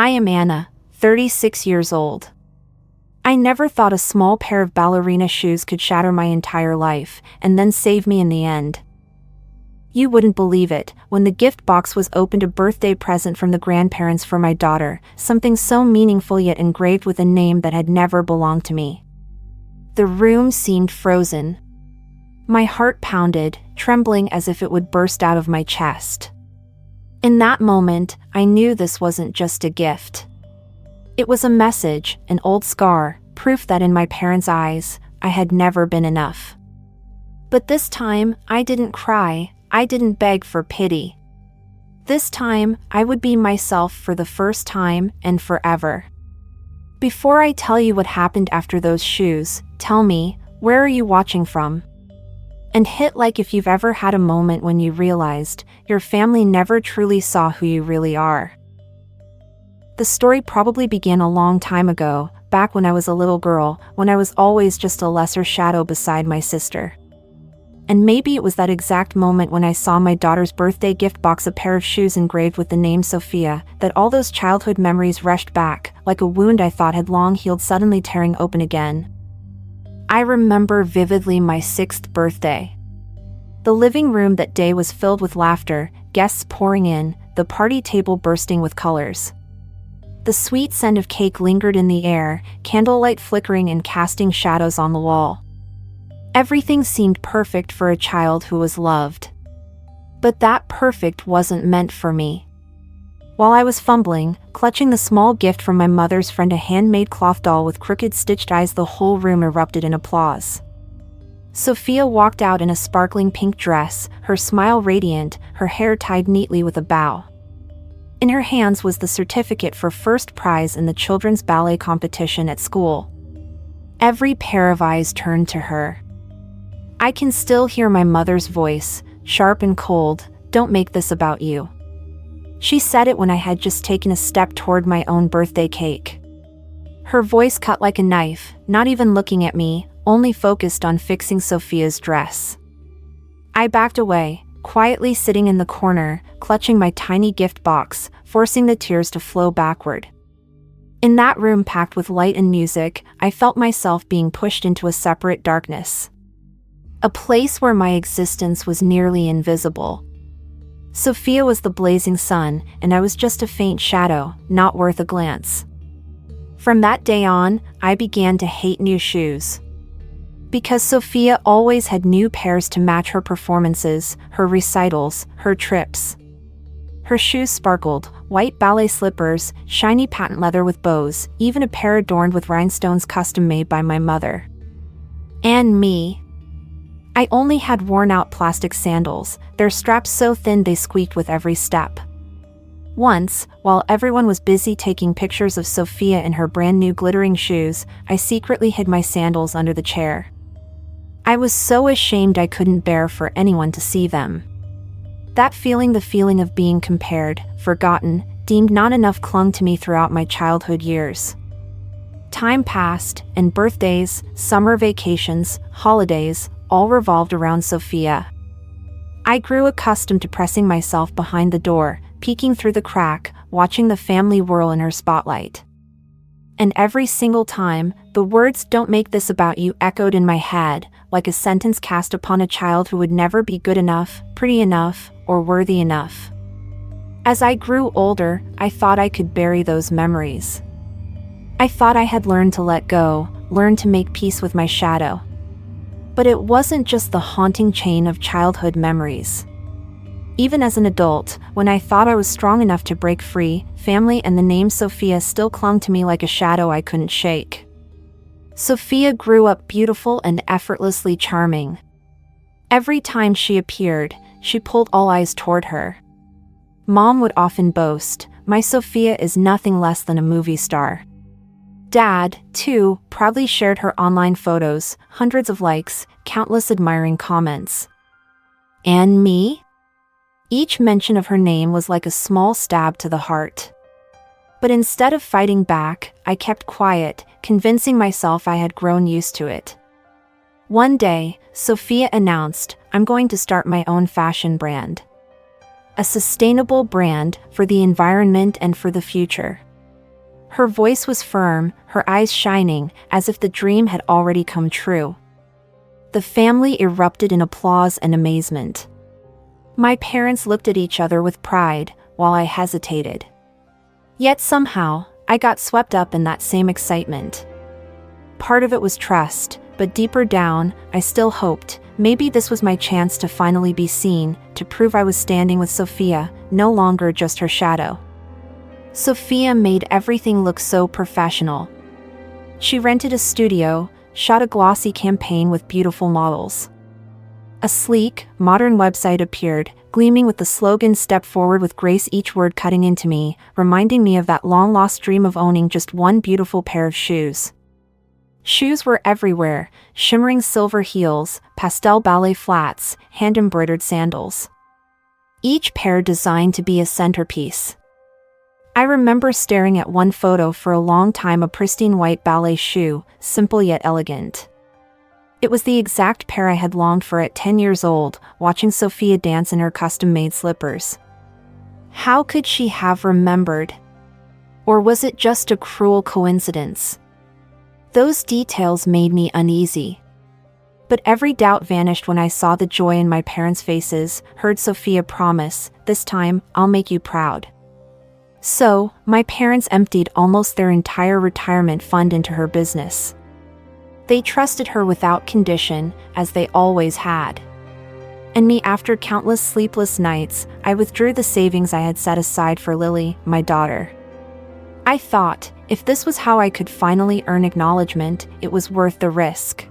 I am Anna, 36 years old. I never thought a small pair of ballerina shoes could shatter my entire life, and then save me in the end. You wouldn't believe it, when the gift box was opened, a birthday present from the grandparents for my daughter, something so meaningful yet engraved with a name that had never belonged to me. The room seemed frozen. My heart pounded, trembling as if it would burst out of my chest. In that moment, I knew this wasn't just a gift. It was a message, an old scar, proof that in my parents' eyes, I had never been enough. But this time, I didn't cry, I didn't beg for pity. This time, I would be myself for the first time and forever. Before I tell you what happened after those shoes, tell me, where are you watching from? And hit like if you've ever had a moment when you realized your family never truly saw who you really are. The story probably began a long time ago, back when I was a little girl, when I was always just a lesser shadow beside my sister. And maybe it was that exact moment when I saw my daughter's birthday gift box, a pair of shoes engraved with the name Sophia, that all those childhood memories rushed back, like a wound I thought had long healed suddenly tearing open again. I remember vividly my 6th birthday. The living room that day was filled with laughter, guests pouring in, the party table bursting with colors. The sweet scent of cake lingered in the air, candlelight flickering and casting shadows on the wall. Everything seemed perfect for a child who was loved. But that perfect wasn't meant for me. While I was fumbling, clutching the small gift from my mother's friend, a handmade cloth doll with crooked stitched eyes, the whole room erupted in applause. Sophia walked out in a sparkling pink dress, her smile radiant, her hair tied neatly with a bow. In her hands was the certificate for first prize in the children's ballet competition at school. Every pair of eyes turned to her. I can still hear my mother's voice, sharp and cold, "Don't make this about you." She said it when I had just taken a step toward my own birthday cake. Her voice cut like a knife, not even looking at me, only focused on fixing Sophia's dress. I backed away, quietly sitting in the corner, clutching my tiny gift box, forcing the tears to flow backward. In that room packed with light and music, I felt myself being pushed into a separate darkness. A place where my existence was nearly invisible. Sophia was the blazing sun, and I was just a faint shadow, not worth a glance. From that day on, I began to hate new shoes. Because Sophia always had new pairs to match her performances, her recitals, her trips. Her shoes sparkled, white ballet slippers, shiny patent leather with bows, even a pair adorned with rhinestones custom made by my mother. And me. I only had worn-out plastic sandals, their straps so thin they squeaked with every step. Once, while everyone was busy taking pictures of Sophia in her brand-new glittering shoes, I secretly hid my sandals under the chair. I was so ashamed I couldn't bear for anyone to see them. That feeling, the feeling of being compared, forgotten, deemed not enough, clung to me throughout my childhood years. Time passed, and birthdays, summer vacations, holidays, all revolved around Sophia. I grew accustomed to pressing myself behind the door, peeking through the crack, watching the family whirl in her spotlight. And every single time, the words "Don't make this about you" echoed in my head, like a sentence cast upon a child who would never be good enough, pretty enough, or worthy enough. As I grew older, I thought I could bury those memories. I thought I had learned to let go, learned to make peace with my shadow. But it wasn't just the haunting chain of childhood memories. Even as an adult, when I thought I was strong enough to break free, family and the name Sophia still clung to me like a shadow I couldn't shake. Sophia grew up beautiful and effortlessly charming. Every time she appeared, she pulled all eyes toward her. Mom would often boast, "My Sophia is nothing less than a movie star." Dad, too, proudly shared her online photos, hundreds of likes, countless admiring comments. And me? Each mention of her name was like a small stab to the heart. But instead of fighting back, I kept quiet, convincing myself I had grown used to it. One day, Sophia announced, "I'm going to start my own fashion brand. A sustainable brand for the environment and for the future." Her voice was firm, her eyes shining, as if the dream had already come true. The family erupted in applause and amazement. My parents looked at each other with pride, while I hesitated. Yet somehow, I got swept up in that same excitement. Part of it was trust, but deeper down, I still hoped, maybe this was my chance to finally be seen, to prove I was standing with Sophia, no longer just her shadow. Sophia made everything look so professional. She rented a studio, shot a glossy campaign with beautiful models. A sleek, modern website appeared, gleaming with the slogan "Step forward with grace," each word cutting into me, reminding me of that long-lost dream of owning just one beautiful pair of shoes. Shoes were everywhere, shimmering silver heels, pastel ballet flats, hand-embroidered sandals. Each pair designed to be a centerpiece. I remember staring at one photo for a long time, a pristine white ballet shoe, simple yet elegant. It was the exact pair I had longed for at 10 years old, watching Sophia dance in her custom-made slippers. How could she have remembered? Or was it just a cruel coincidence? Those details made me uneasy. But every doubt vanished when I saw the joy in my parents' faces, heard Sophia promise, "This time, I'll make you proud." So, my parents emptied almost their entire retirement fund into her business. They trusted her without condition, as they always had. And me, after countless sleepless nights, I withdrew the savings I had set aside for Lily, my daughter. I thought, if this was how I could finally earn acknowledgement, it was worth the risk.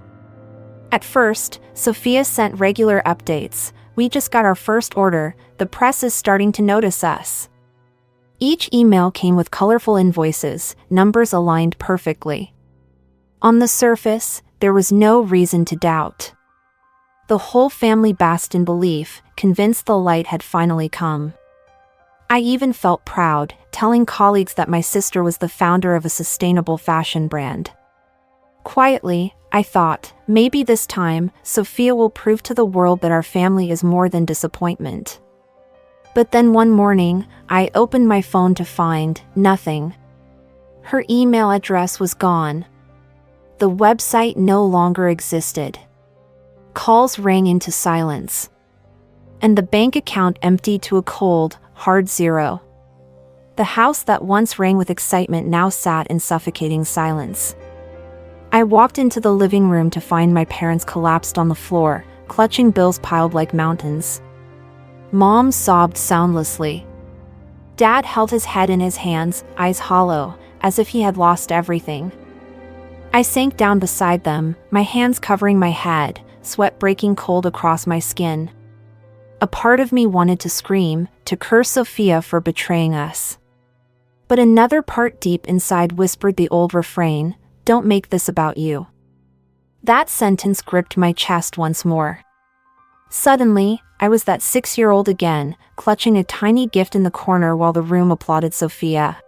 At first, Sophia sent regular updates. "We just got our first order, the press is starting to notice us." Each email came with colorful invoices, numbers aligned perfectly. On the surface, there was no reason to doubt. The whole family basked in belief, convinced the light had finally come. I even felt proud, telling colleagues that my sister was the founder of a sustainable fashion brand. Quietly, I thought, maybe this time, Sophia will prove to the world that our family is more than disappointment. But then one morning, I opened my phone to find nothing. Her email address was gone. The website no longer existed. Calls rang into silence. And the bank account emptied to a cold, hard zero. The house that once rang with excitement now sat in suffocating silence. I walked into the living room to find my parents collapsed on the floor, clutching bills piled like mountains. Mom sobbed soundlessly. Dad held his head in his hands, eyes hollow, as if he had lost everything. I sank down beside them, my hands covering my head, sweat breaking cold across my skin. A part of me wanted to scream, to curse Sophia for betraying us. But another part deep inside whispered the old refrain, "Don't make this about you." That sentence gripped my chest once more. Suddenly, I was that 6-year-old again, clutching a tiny gift in the corner while the room applauded Sophia.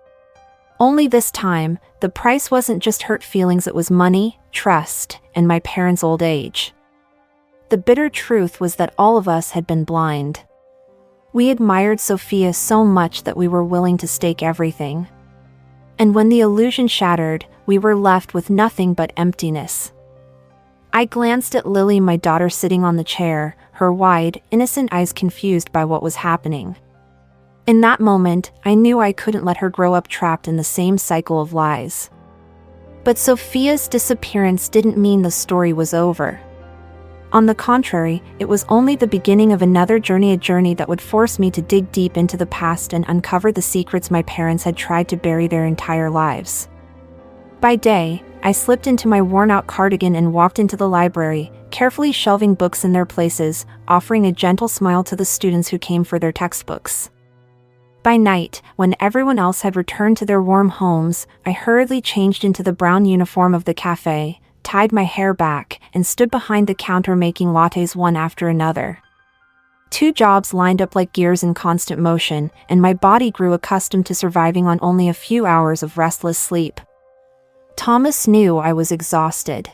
Only this time, the price wasn't just hurt feelings, it was money, trust, and my parents' old age. The bitter truth was that all of us had been blind. We admired Sophia so much that we were willing to stake everything. And when the illusion shattered, we were left with nothing but emptiness. I glanced at Lily, my daughter, sitting on the chair, her wide, innocent eyes confused by what was happening. In that moment, I knew I couldn't let her grow up trapped in the same cycle of lies. But Sophia's disappearance didn't mean the story was over. On the contrary, it was only the beginning of another journey, a journey that would force me to dig deep into the past and uncover the secrets my parents had tried to bury their entire lives. By day, I slipped into my worn-out cardigan and walked into the library, carefully shelving books in their places, offering a gentle smile to the students who came for their textbooks. By night, when everyone else had returned to their warm homes, I hurriedly changed into the brown uniform of the cafe, tied my hair back, and stood behind the counter making lattes one after another. 2 jobs lined up like gears in constant motion, and my body grew accustomed to surviving on only a few hours of restless sleep. Thomas knew I was exhausted.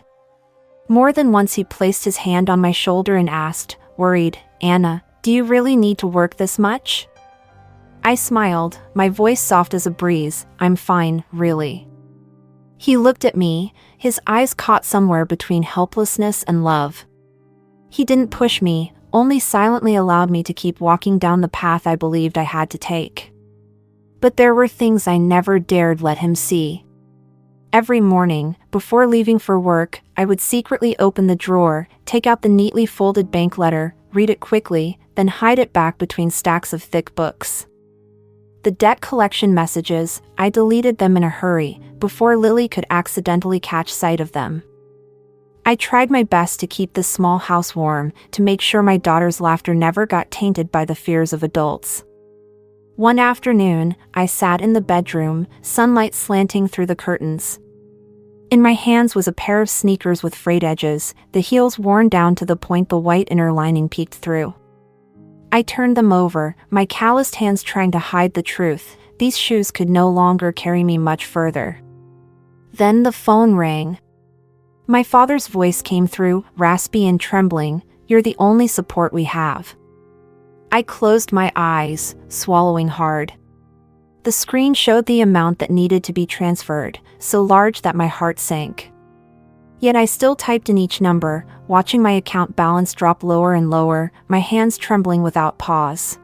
More than once he placed his hand on my shoulder and asked, worried, "Anna, do you really need to work this much?" I smiled, my voice soft as a breeze. I'm fine, really. He looked at me, his eyes caught somewhere between helplessness and love. He didn't push me, only silently allowed me to keep walking down the path I believed I had to take. But there were things I never dared let him see. Every morning, before leaving for work, I would secretly open the drawer, take out the neatly folded bank letter, read it quickly, then hide it back between stacks of thick books. The debt collection messages, I deleted them in a hurry, before Lily could accidentally catch sight of them. I tried my best to keep the small house warm, to make sure my daughter's laughter never got tainted by the fears of adults. One afternoon, I sat in the bedroom, sunlight slanting through the curtains. In my hands was a pair of sneakers with frayed edges, the heels worn down to the point the white inner lining peeked through. I turned them over, my calloused hands trying to hide the truth. These shoes could no longer carry me much further. Then the phone rang. My father's voice came through, raspy and trembling. "You're the only support we have." I closed my eyes, swallowing hard. The screen showed the amount that needed to be transferred, so large that my heart sank. Yet I still typed in each number, watching my account balance drop lower and lower, my hands trembling without pause.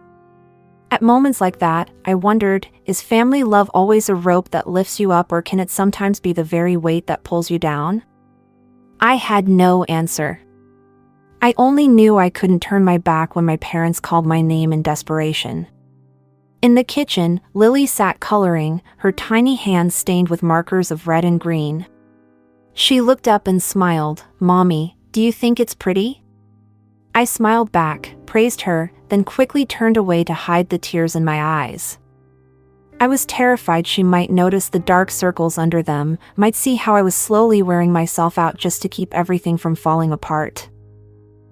At moments like that, I wondered, is family love always a rope that lifts you up, or can it sometimes be the very weight that pulls you down? I had no answer. I only knew I couldn't turn my back when my parents called my name in desperation. In the kitchen, Lily sat coloring, her tiny hands stained with markers of red and green. She looked up and smiled. "Mommy, do you think it's pretty?" I smiled back, praised her, then quickly turned away to hide the tears in my eyes. I was terrified she might notice the dark circles under them, might see how I was slowly wearing myself out just to keep everything from falling apart.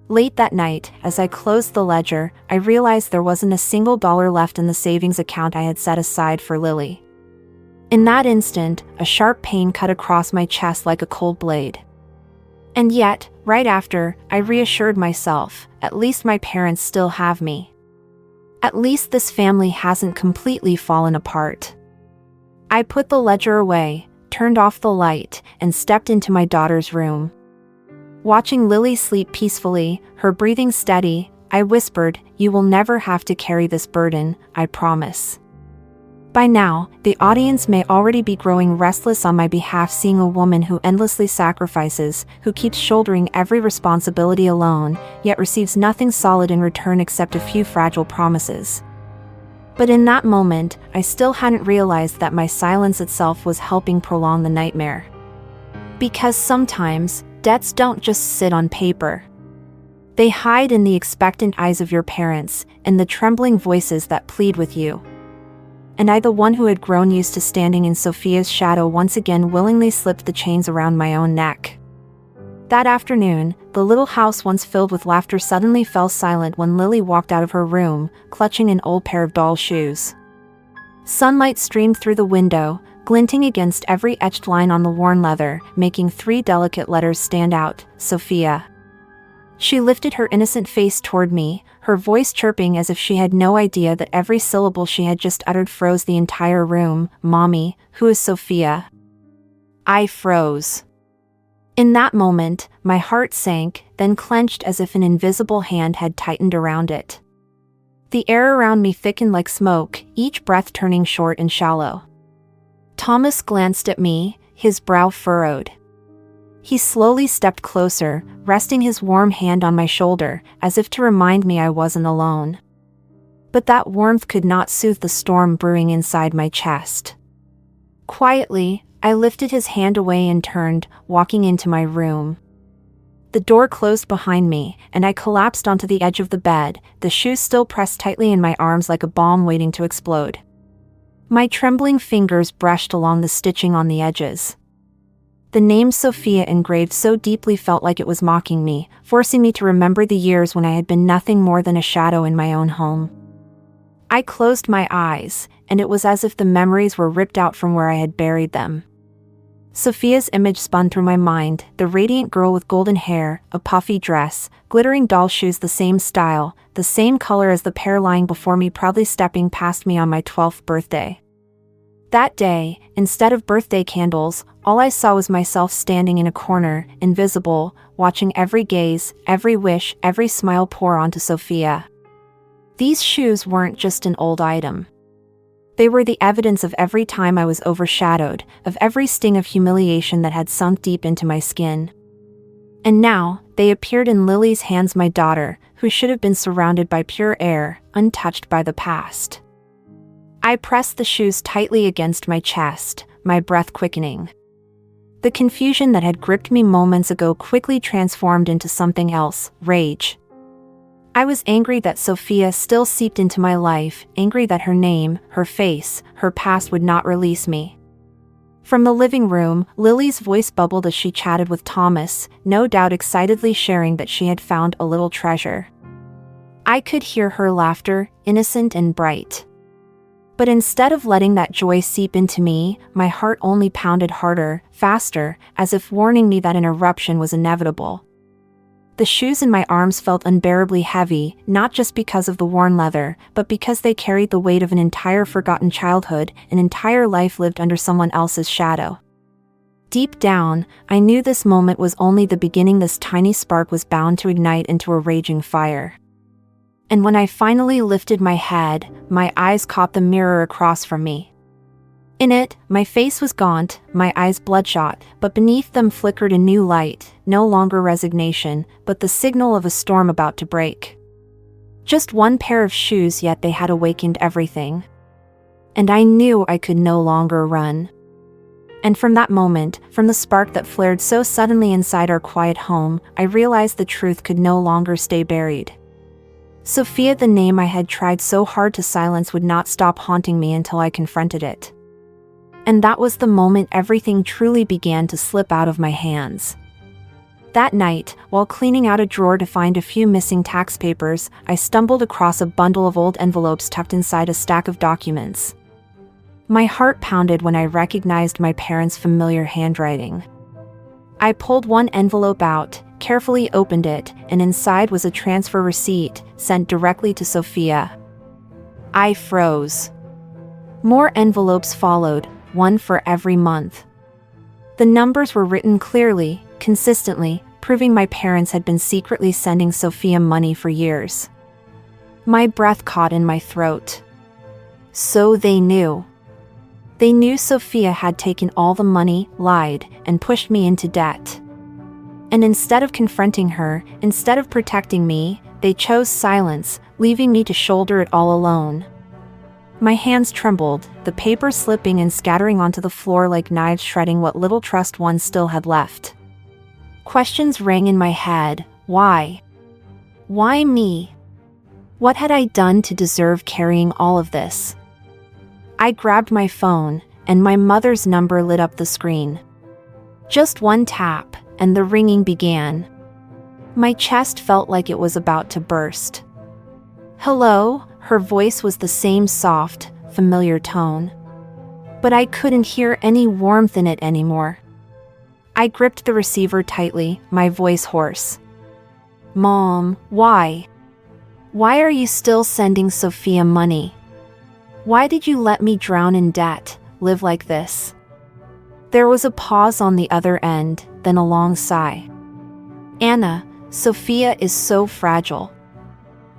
Late that night, as I closed the ledger, I realized there wasn't a single dollar left in the savings account I had set aside for Lily. In that instant, a sharp pain cut across my chest like a cold blade. And yet, right after, I reassured myself, at least my parents still have me. At least this family hasn't completely fallen apart. I put the ledger away, turned off the light, and stepped into my daughter's room. Watching Lily sleep peacefully, her breathing steady, I whispered, "You will never have to carry this burden, I promise." By now, the audience may already be growing restless on my behalf, seeing a woman who endlessly sacrifices, who keeps shouldering every responsibility alone, yet receives nothing solid in return except a few fragile promises. But in that moment, I still hadn't realized that my silence itself was helping prolong the nightmare. Because sometimes, debts don't just sit on paper. They hide in the expectant eyes of your parents, in the trembling voices that plead with you. And I, the one who had grown used to standing in Sophia's shadow, once again willingly slipped the chains around my own neck. That afternoon, the little house once filled with laughter suddenly fell silent when Lily walked out of her room, clutching an old pair of doll shoes. Sunlight streamed through the window, glinting against every etched line on the worn leather, making 3 delicate letters stand out: Sophia. She lifted her innocent face toward me, her voice chirping as if she had no idea that every syllable she had just uttered froze the entire room. "Mommy, who is Sophia?" I froze. In that moment, my heart sank, then clenched as if an invisible hand had tightened around it. The air around me thickened like smoke, each breath turning short and shallow. Thomas glanced at me, his brow furrowed. He slowly stepped closer, resting his warm hand on my shoulder, as if to remind me I wasn't alone. But that warmth could not soothe the storm brewing inside my chest. Quietly, I lifted his hand away and turned, walking into my room. The door closed behind me, and I collapsed onto the edge of the bed, the shoes still pressed tightly in my arms like a bomb waiting to explode. My trembling fingers brushed along the stitching on the edges. The name Sophia engraved so deeply felt like it was mocking me, forcing me to remember the years when I had been nothing more than a shadow in my own home. I closed my eyes, and it was as if the memories were ripped out from where I had buried them. Sophia's image spun through my mind, the radiant girl with golden hair, a puffy dress, glittering doll shoes, the same style, the same color as the pair lying before me, proudly stepping past me on my 12th birthday. That day, instead of birthday candles, all I saw was myself standing in a corner, invisible, watching every gaze, every wish, every smile pour onto Sophia. These shoes weren't just an old item. They were the evidence of every time I was overshadowed, of every sting of humiliation that had sunk deep into my skin. And now, they appeared in Lily's hands, my daughter, who should have been surrounded by pure air, untouched by the past. I pressed the shoes tightly against my chest, my breath quickening. The confusion that had gripped me moments ago quickly transformed into something else, rage. I was angry that Sophia still seeped into my life, angry that her name, her face, her past would not release me. From the living room, Lily's voice bubbled as she chatted with Thomas, no doubt excitedly sharing that she had found a little treasure. I could hear her laughter, innocent and bright. But instead of letting that joy seep into me, my heart only pounded harder, faster, as if warning me that an eruption was inevitable. The shoes in my arms felt unbearably heavy, not just because of the worn leather, but because they carried the weight of an entire forgotten childhood, an entire life lived under someone else's shadow. Deep down, I knew this moment was only the beginning. This tiny spark was bound to ignite into a raging fire. And when I finally lifted my head, my eyes caught the mirror across from me. In it, my face was gaunt, my eyes bloodshot, but beneath them flickered a new light, no longer resignation, but the signal of a storm about to break. Just one pair of shoes, yet they had awakened everything. And I knew I could no longer run. And from that moment, from the spark that flared so suddenly inside our quiet home, I realized the truth could no longer stay buried. Sophia, the name I had tried so hard to silence, would not stop haunting me until I confronted it. And that was the moment everything truly began to slip out of my hands. That night, while cleaning out a drawer to find a few missing tax papers, I stumbled across a bundle of old envelopes tucked inside a stack of documents. My heart pounded when I recognized my parents' familiar handwriting. I pulled one envelope out, carefully opened it, and inside was a transfer receipt, sent directly to Sophia. I froze. More envelopes followed, one for every month. The numbers were written clearly, consistently, proving my parents had been secretly sending Sophia money for years. My breath caught in my throat. So they knew. They knew Sophia had taken all the money, lied, and pushed me into debt. And instead of confronting her, instead of protecting me, they chose silence, leaving me to shoulder it all alone. My hands trembled, the paper slipping and scattering onto the floor like knives, shredding what little trust one still had left. Questions rang in my head. Why? Why me? What had I done to deserve carrying all of this? I grabbed my phone, and my mother's number lit up the screen. Just one tap, and the ringing began. My chest felt like it was about to burst. Hello? Her voice was the same soft, familiar tone. But I couldn't hear any warmth in it anymore. I gripped the receiver tightly, my voice hoarse. Mom, why? Why are you still sending Sophia money? Why did you let me drown in debt, live like this? There was a pause on the other end, then a long sigh. Anna, Sophia is so fragile.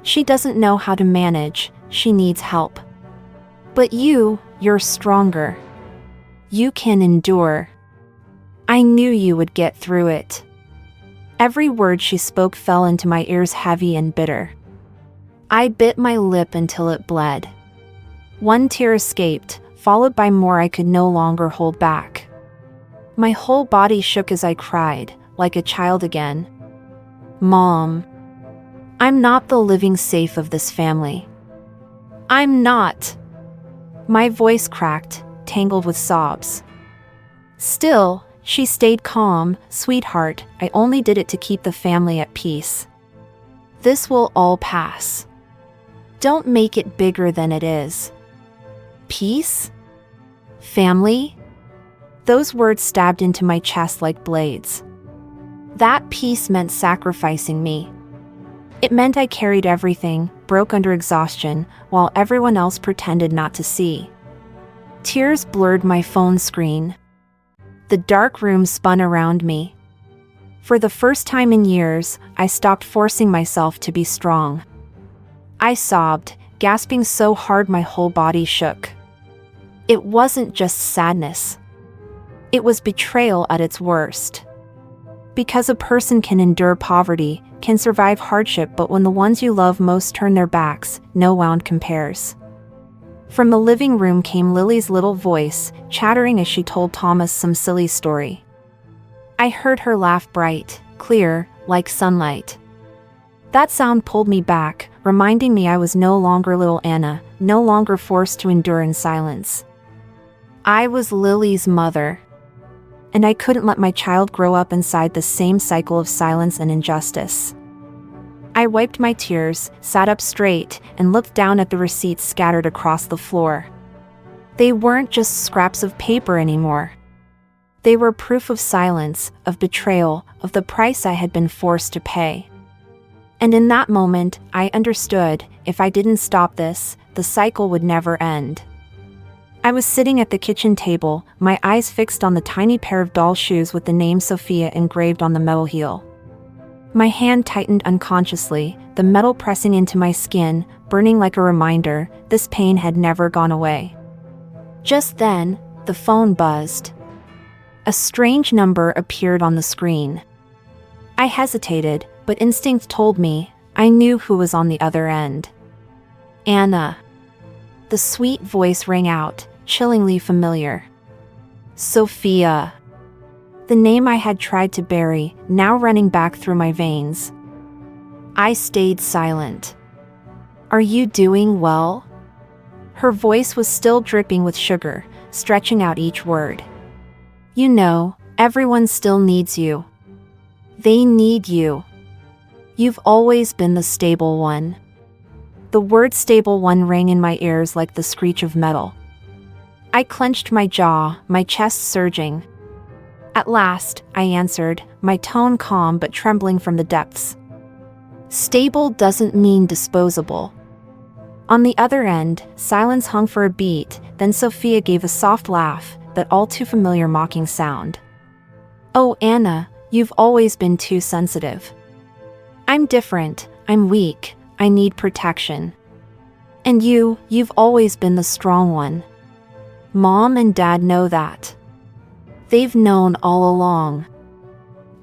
She doesn't know how to manage, she needs help. But you're stronger. You can endure. I knew you would get through it. Every word she spoke fell into my ears heavy and bitter. I bit my lip until it bled. One tear escaped, followed by more I could no longer hold back. My whole body shook as I cried, like a child again. Mom, I'm not the living safe of this family. I'm not. My voice cracked, tangled with sobs. Still, she stayed calm. Sweetheart, I only did it to keep the family at peace. This will all pass. Don't make it bigger than it is. Peace? Family? Those words stabbed into my chest like blades. That peace meant sacrificing me. It meant I carried everything, broke under exhaustion, while everyone else pretended not to see. Tears blurred my phone screen. The dark room spun around me. For the first time in years, I stopped forcing myself to be strong. I sobbed, gasping so hard my whole body shook. It wasn't just sadness. It was betrayal at its worst. Because a person can endure poverty, can survive hardship, but when the ones you love most turn their backs, no one compares. From the living room came Lily's little voice, chattering as she told Thomas some silly story. I heard her laugh bright, clear, like sunlight. That sound pulled me back, reminding me I was no longer little Anna, no longer forced to endure in silence. I was Lily's mother. And I couldn't let my child grow up inside the same cycle of silence and injustice. I wiped my tears, sat up straight, and looked down at the receipts scattered across the floor. They weren't just scraps of paper anymore. They were proof of silence, of betrayal, of the price I had been forced to pay. And in that moment, I understood, if I didn't stop this, the cycle would never end. I was sitting at the kitchen table, my eyes fixed on the tiny pair of doll shoes with the name Sophia engraved on the metal heel. My hand tightened unconsciously, the metal pressing into my skin, burning like a reminder, this pain had never gone away. Just then, the phone buzzed. A strange number appeared on the screen. I hesitated, but instinct told me, I knew who was on the other end. Anna. The sweet voice rang out, chillingly familiar. Sophia. The name I had tried to bury, now running back through my veins. I stayed silent. Are you doing well? Her voice was still dripping with sugar, stretching out each word. You know, everyone still needs you. They need you. You've always been the stable one. The word stable one rang in my ears like the screech of metal. I clenched my jaw, my chest surging. At last, I answered, my tone calm but trembling from the depths. Stable doesn't mean disposable. On the other end, silence hung for a beat, then Sophia gave a soft laugh, that all too familiar mocking sound. Oh, Anna, you've always been too sensitive. I'm different, I'm weak, I need protection. And you've always been the strong one. Mom and Dad know that. They've known all along.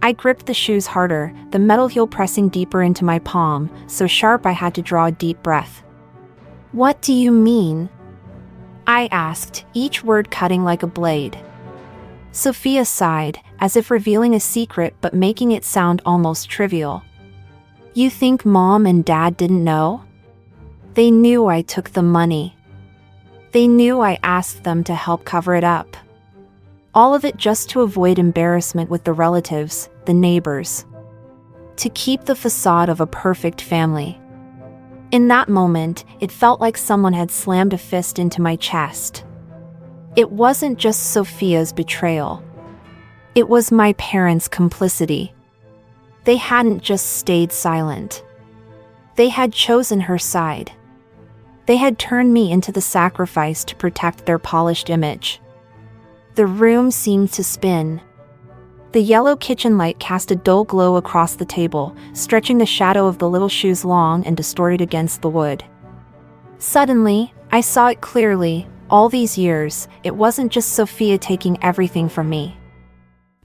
I gripped the shoes harder, the metal heel pressing deeper into my palm, so sharp I had to draw a deep breath. What do you mean? I asked, each word cutting like a blade. Sophia sighed, as if revealing a secret but making it sound almost trivial. You think Mom and Dad didn't know? They knew I took the money. They knew I asked them to help cover it up. All of it just to avoid embarrassment with the relatives, the neighbors. To keep the facade of a perfect family. In that moment, it felt like someone had slammed a fist into my chest. It wasn't just Sophia's betrayal. It was my parents' complicity. They hadn't just stayed silent. They had chosen her side. They had turned me into the sacrifice to protect their polished image. The room seemed to spin. The yellow kitchen light cast a dull glow across the table, stretching the shadow of the little shoes long and distorted against the wood. Suddenly, I saw it clearly. All these years, it wasn't just Sophia taking everything from me.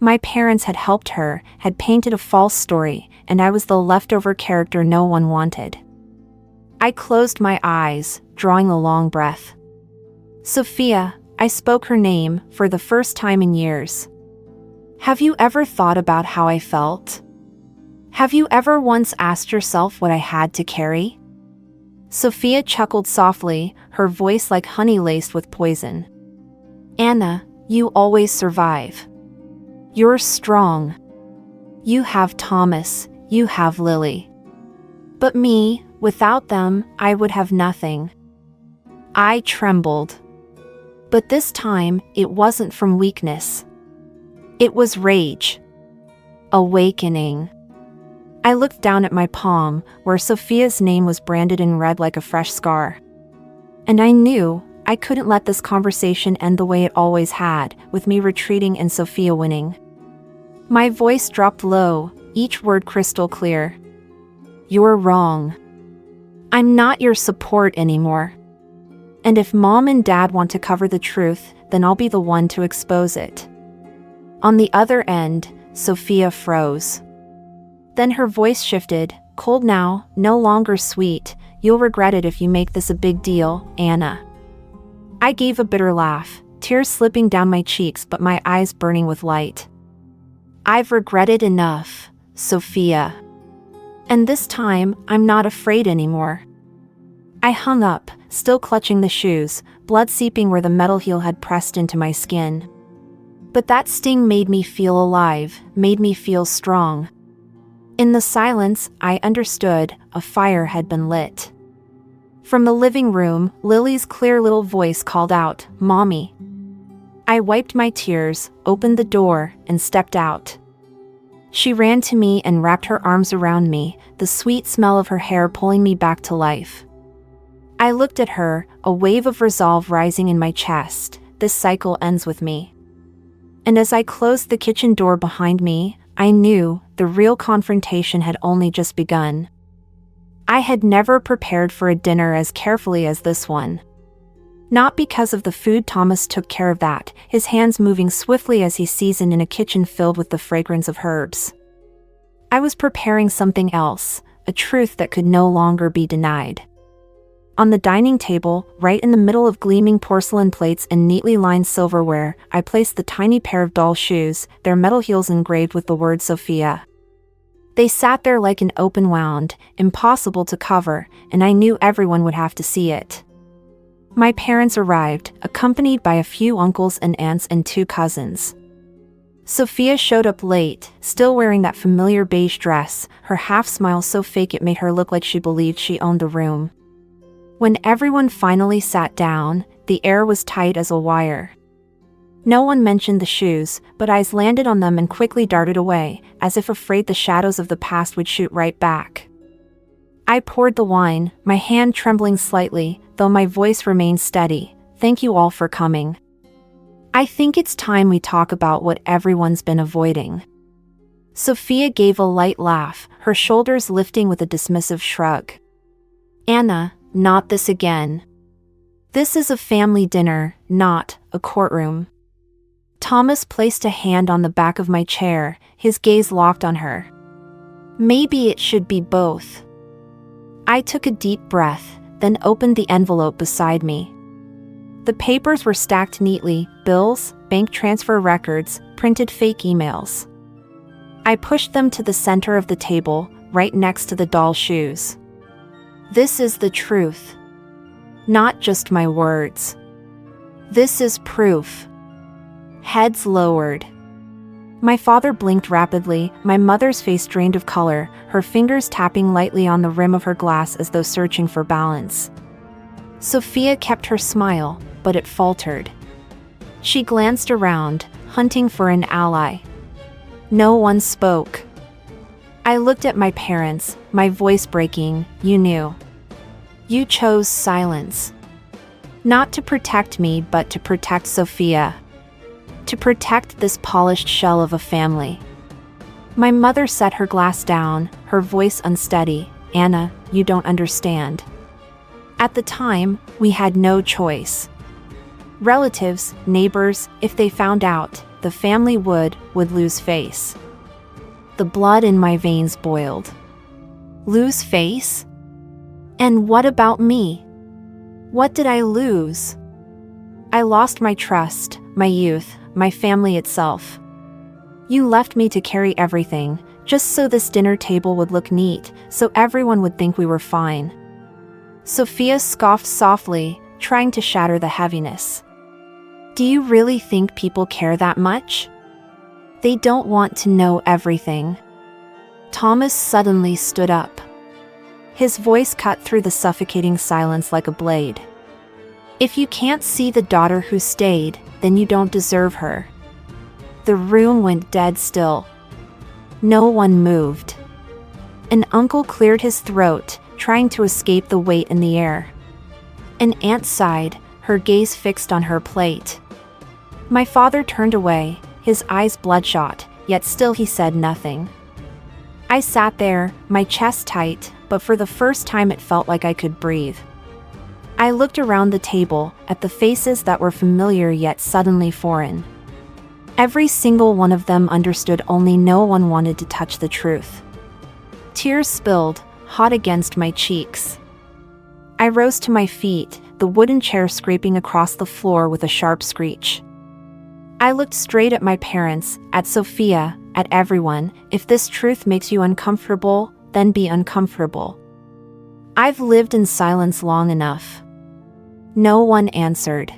My parents had helped her, had painted a false story, and I was the leftover character no one wanted. I closed my eyes, drawing a long breath. Sophia, I spoke her name, for the first time in years. Have you ever thought about how I felt? Have you ever once asked yourself what I had to carry? Sophia chuckled softly, her voice like honey laced with poison. Anna, you always survive. You're strong. You have Thomas, you have Lily. But me, without them, I would have nothing. I trembled. But this time, it wasn't from weakness. It was rage. Awakening. I looked down at my palm, where Sophia's name was branded in red like a fresh scar. And I knew I couldn't let this conversation end the way it always had, with me retreating and Sophia winning. My voice dropped low, each word crystal clear. You're wrong. I'm not your support anymore. And if Mom and Dad want to cover the truth, then I'll be the one to expose it. On the other end, Sophia froze. Then her voice shifted, cold now, no longer sweet. You'll regret it if you make this a big deal, Anna. I gave a bitter laugh, tears slipping down my cheeks but my eyes burning with light. I've regretted enough, Sophia. And this time, I'm not afraid anymore. I hung up, still clutching the shoes, blood seeping where the metal heel had pressed into my skin. But that sting made me feel alive, made me feel strong. In the silence, I understood a fire had been lit. From the living room, Lily's clear little voice called out, "Mommy." I wiped my tears, opened the door, and stepped out. She ran to me and wrapped her arms around me, the sweet smell of her hair pulling me back to life. I looked at her, a wave of resolve rising in my chest. This cycle ends with me. And as I closed the kitchen door behind me, I knew the real confrontation had only just begun. I had never prepared for a dinner as carefully as this one. Not because of the food. Thomas took care of that, his hands moving swiftly as he seasoned in a kitchen filled with the fragrance of herbs. I was preparing something else, a truth that could no longer be denied. On the dining table, right in the middle of gleaming porcelain plates and neatly lined silverware, I placed the tiny pair of doll shoes, their metal heels engraved with the word Sophia. They sat there like an open wound, impossible to cover, and I knew everyone would have to see it. My parents arrived, accompanied by a few uncles and aunts and 2 cousins. Sophia showed up late, still wearing that familiar beige dress, her half-smile so fake it made her look like she believed she owned the room. When everyone finally sat down, the air was tight as a wire. No one mentioned the shoes, but eyes landed on them and quickly darted away, as if afraid the shadows of the past would shoot right back. I poured the wine, my hand trembling slightly, though my voice remained steady. Thank you all for coming. I think it's time we talk about what everyone's been avoiding. Sophia gave a light laugh, her shoulders lifting with a dismissive shrug. Anna, not this again. This is a family dinner, not a courtroom. Thomas placed a hand on the back of my chair, his gaze locked on her. Maybe it should be both. I took a deep breath, then opened the envelope beside me. The papers were stacked neatly, bills, bank transfer records, printed fake emails. I pushed them to the center of the table, right next to the doll shoes. This is the truth. Not just my words. This is proof. Heads lowered. My father blinked rapidly, my mother's face drained of color, her fingers tapping lightly on the rim of her glass as though searching for balance. Sophia kept her smile, but it faltered. She glanced around, hunting for an ally. No one spoke. I looked at my parents, my voice breaking. You knew. You chose silence. Not to protect me, but to protect Sophia. To protect this polished shell of a family. My mother set her glass down, her voice unsteady. Anna, you don't understand. At the time, we had no choice. Relatives, neighbors, if they found out, the family would lose face. The blood in my veins boiled. Lose face? And what about me? What did I lose? I lost my trust, my youth, my family itself. You left me to carry everything, just so this dinner table would look neat, so everyone would think we were fine. Sophia scoffed softly, trying to shatter the heaviness. Do you really think people care that much? They don't want to know everything. Thomas suddenly stood up. His voice cut through the suffocating silence like a blade. If you can't see the daughter who stayed, then you don't deserve her. The room went dead still. No one moved. An uncle cleared his throat, trying to escape the weight in the air. An aunt sighed, her gaze fixed on her plate. My father turned away, his eyes bloodshot, yet still he said nothing. I sat there, my chest tight, but for the first time it felt like I could breathe. I looked around the table, at the faces that were familiar yet suddenly foreign. Every single one of them understood, only no one wanted to touch the truth. Tears spilled, hot against my cheeks. I rose to my feet, the wooden chair scraping across the floor with a sharp screech. I looked straight at my parents, at Sophia, at everyone. If this truth makes you uncomfortable, then be uncomfortable. I've lived in silence long enough. No one answered.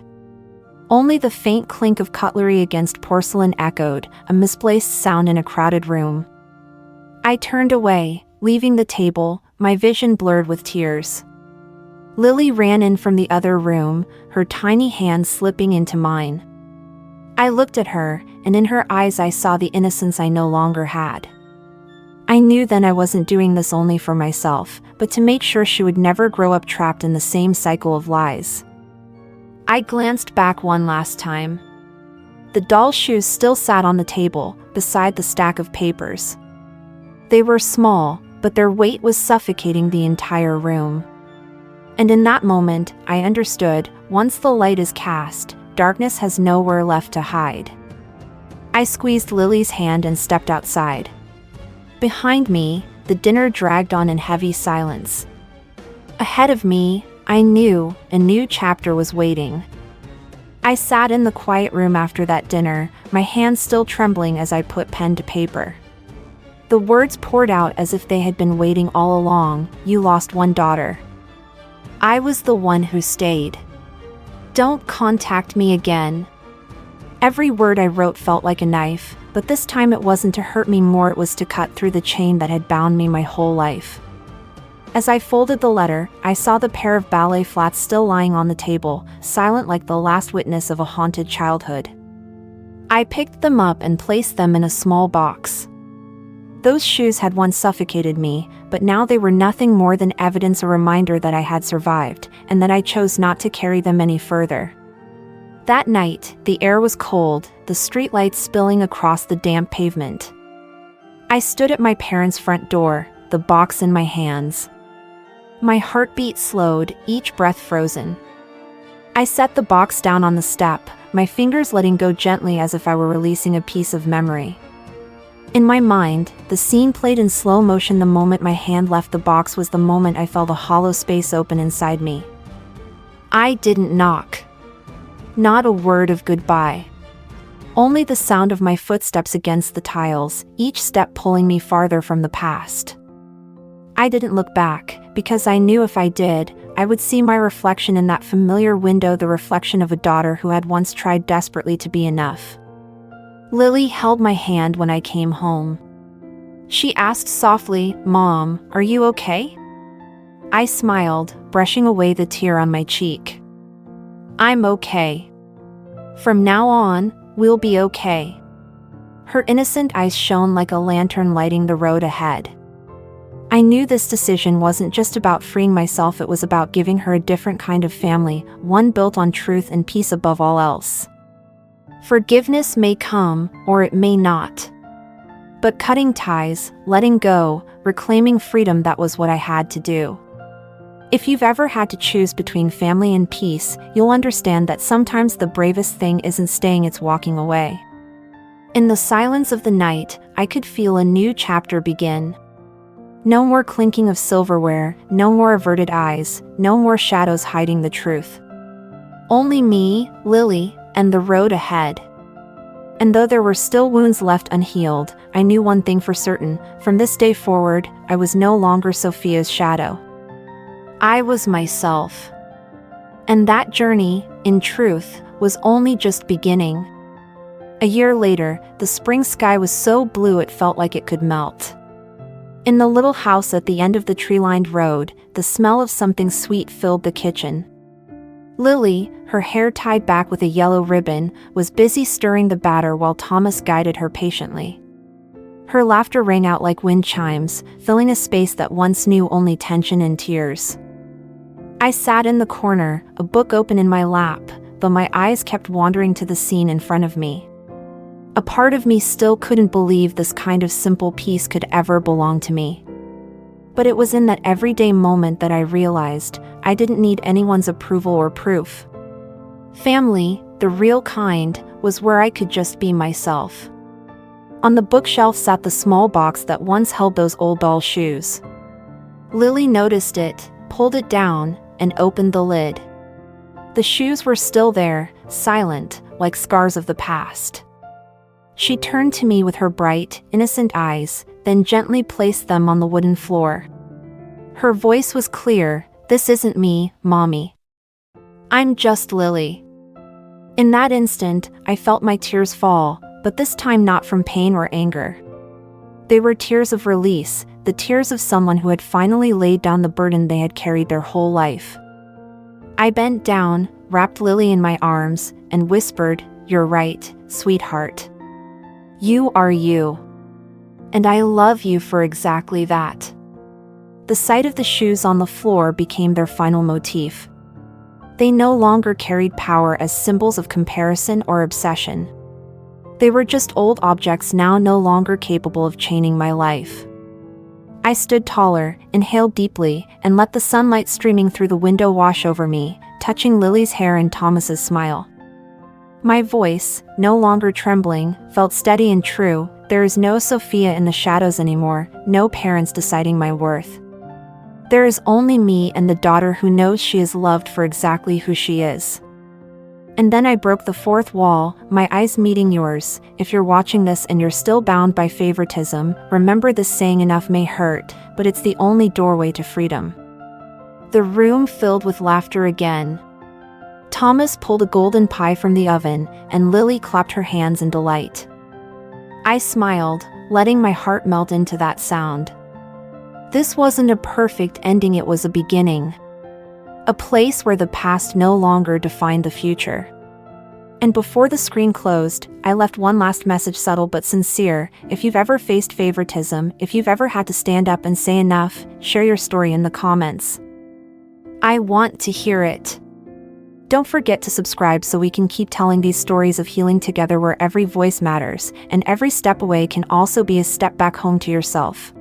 Only the faint clink of cutlery against porcelain echoed, a misplaced sound in a crowded room. I turned away, leaving the table, my vision blurred with tears. Lily ran in from the other room, her tiny hand slipping into mine. I looked at her, and in her eyes I saw the innocence I no longer had. I knew then I wasn't doing this only for myself, but to make sure she would never grow up trapped in the same cycle of lies. I glanced back one last time. The doll's shoes still sat on the table, beside the stack of papers. They were small, but their weight was suffocating the entire room. And in that moment, I understood, once the light is cast, darkness has nowhere left to hide. I squeezed Lily's hand and stepped outside. Behind me, the dinner dragged on in heavy silence. Ahead of me, I knew a new chapter was waiting. I sat in the quiet room after that dinner, my hands still trembling as I put pen to paper. The words poured out as if they had been waiting all along. You lost one daughter. I was the one who stayed. Don't contact me again. Every word I wrote felt like a knife, but this time it wasn't to hurt me more, it was to cut through the chain that had bound me my whole life. As I folded the letter, I saw the pair of ballet flats still lying on the table, silent like the last witness of a haunted childhood. I picked them up and placed them in a small box. Those shoes had once suffocated me, but now they were nothing more than evidence, a reminder that I had survived, and that I chose not to carry them any further. That night, the air was cold, the streetlights spilling across the damp pavement. I stood at my parents' front door, the box in my hands. My heartbeat slowed, each breath frozen. I set the box down on the step, my fingers letting go gently as if I were releasing a piece of memory. In my mind, the scene played in slow motion. The moment my hand left the box was the moment I felt a hollow space open inside me. I didn't knock. Not a word of goodbye. Only the sound of my footsteps against the tiles, each step pulling me farther from the past. I didn't look back, because I knew if I did, I would see my reflection in that familiar window, the reflection of a daughter who had once tried desperately to be enough. Lily held my hand when I came home. She asked softly, "Mom, are you okay?" I smiled, brushing away the tear on my cheek. "I'm okay. From now on, we'll be okay." Her innocent eyes shone like a lantern lighting the road ahead. I knew this decision wasn't just about freeing myself, it was about giving her a different kind of family, one built on truth and peace above all else. Forgiveness may come, or it may not. But cutting ties, letting go, reclaiming freedom, that was what I had to do. If you've ever had to choose between family and peace, you'll understand that sometimes the bravest thing isn't staying, it's walking away. In the silence of the night, I could feel a new chapter begin. No more clinking of silverware, no more averted eyes, no more shadows hiding the truth. Only me, Lily, and the road ahead. And though there were still wounds left unhealed, I knew one thing for certain: from this day forward, I was no longer Sophia's shadow. I was myself. And that journey, in truth, was only just beginning. A year later, the spring sky was so blue it felt like it could melt. In the little house at the end of the tree-lined road, the smell of something sweet filled the kitchen. Lily, her hair tied back with a yellow ribbon, was busy stirring the batter while Thomas guided her patiently. Her laughter rang out like wind chimes, filling a space that once knew only tension and tears. I sat in the corner, a book open in my lap, but my eyes kept wandering to the scene in front of me. A part of me still couldn't believe this kind of simple piece could ever belong to me. But it was in that everyday moment that I realized I didn't need anyone's approval or proof. Family, the real kind, was where I could just be myself. On the bookshelf sat the small box that once held those old doll shoes. Lily noticed it, pulled it down, and opened the lid. The shoes were still there, silent, like scars of the past. She turned to me with her bright, innocent eyes, then gently placed them on the wooden floor. Her voice was clear, "This isn't me, Mommy. I'm just Lily." In that instant, I felt my tears fall, but this time not from pain or anger. They were tears of release, the tears of someone who had finally laid down the burden they had carried their whole life. I bent down, wrapped Lily in my arms, and whispered, "You're right, sweetheart. You are you. And I love you for exactly that." The sight of the shoes on the floor became their final motif. They no longer carried power as symbols of comparison or obsession. They were just old objects now no longer capable of chaining my life. I stood taller, inhaled deeply, and let the sunlight streaming through the window wash over me, touching Lily's hair and Thomas's smile. My voice, no longer trembling, felt steady and true. There is no Sophia in the shadows anymore, no parents deciding my worth. There is only me and the daughter who knows she is loved for exactly who she is. And then I broke the fourth wall, my eyes meeting yours. If you're watching this and you're still bound by favoritism, remember this saying: enough may hurt, but it's the only doorway to freedom. The room filled with laughter again. Thomas pulled a golden pie from the oven, and Lily clapped her hands in delight. I smiled, letting my heart melt into that sound. This wasn't a perfect ending, it was a beginning. A place where the past no longer defined the future. And before the screen closed, I left one last message, subtle but sincere. If you've ever faced favoritism, if you've ever had to stand up and say enough, share your story in the comments. I want to hear it. Don't forget to subscribe so we can keep telling these stories of healing together, where every voice matters, and every step away can also be a step back home to yourself.